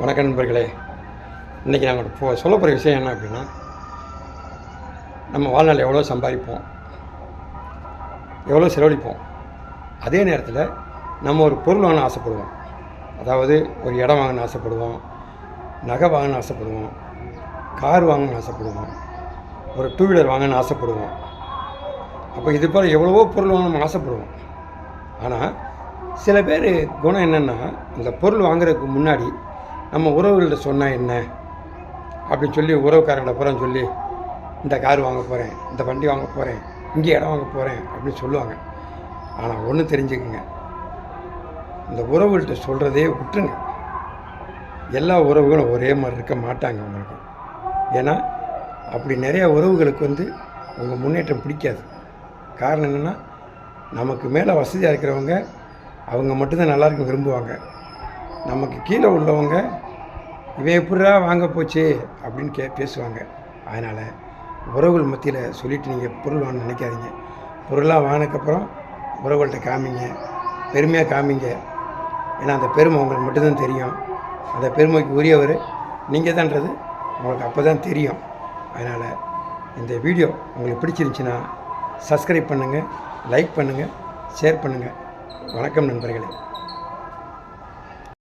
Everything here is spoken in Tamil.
வணக்கம் நண்பர்களே. இன்றைக்கி நாங்கள் சொல்ல போகிற விஷயம் என்ன அப்படின்னா, நம்ம வாழ்நாள் எவ்வளோ சம்பாதிப்போம், எவ்வளோ செலவழிப்போம். அதே நேரத்தில் நம்ம ஒரு பொருள் வாங்கணும்னு ஆசைப்படுவோம். அதாவது ஒரு இடம் வாங்கணும்னு ஆசைப்படுவோம், நகை வாங்கணும்னு ஆசைப்படுவோம், கார் வாங்கணும்னு ஆசைப்படுவோம், ஒரு டூ வீலர் வாங்கணும்னு ஆசைப்படுவோம். அப்போ இது போல் எவ்வளவோ பொருள் வாங்கணும்னு ஆசைப்படுவோம். ஆனால் சில பேர் குணம் என்னென்னா, இந்த பொருள் வாங்குறதுக்கு முன்னாடி நம்ம உறவுகள்கிட்ட சொன்னால் என்ன அப்படின்னு சொல்லி உறவுக்காரங்களை புறம் சொல்லி, இந்த கார் வாங்க போகிறேன், இந்த வண்டி வாங்க போகிறேன், இங்கே இடம் வாங்க போகிறேன் அப்படின்னு சொல்லுவாங்க. ஆனால் ஒன்று தெரிஞ்சுக்குங்க, இந்த உறவுகள்கிட்ட சொல்கிறதே விட்டுருங்க. எல்லா உறவுகளும் ஒரே மாதிரி இருக்க மாட்டாங்க உங்களுக்கு. ஏன்னா அப்படி நிறையா உறவுகளுக்கு உங்கள் முன்னேற்றம் பிடிக்காது. காரணம் என்னென்னா, நமக்கு மேலே வசதியாக இருக்கிறவங்க அவங்க மட்டும்தான் நல்லா இருக்க விரும்புவாங்க. நமக்கு கீழே உள்ளவங்க இவன் எப்படா வாங்க போச்சு அப்படின்னு பேசுவாங்க. அதனால் உறவுகள் மத்தியில் சொல்லிவிட்டு நீங்கள் பொருள் வாங்க நினைக்காதீங்க. பொருளாக வாங்கினதுக்கப்புறம் உறவுகள்கிட்ட காமிங்க, பெருமையாக காமிங்க. ஏன்னா அந்த பெருமை உங்களுக்கு மட்டும்தான் தெரியும். அந்த பெருமைக்கு உரியவர் நீங்கள் தான்றது உங்களுக்கு அப்போ தான் தெரியும். அதனால் இந்த வீடியோ உங்களுக்கு பிடிச்சிருந்துச்சின்னா சப்ஸ்கிரைப் பண்ணுங்கள், லைக் பண்ணுங்கள், ஷேர் பண்ணுங்கள். வணக்கம் நண்பர்களே.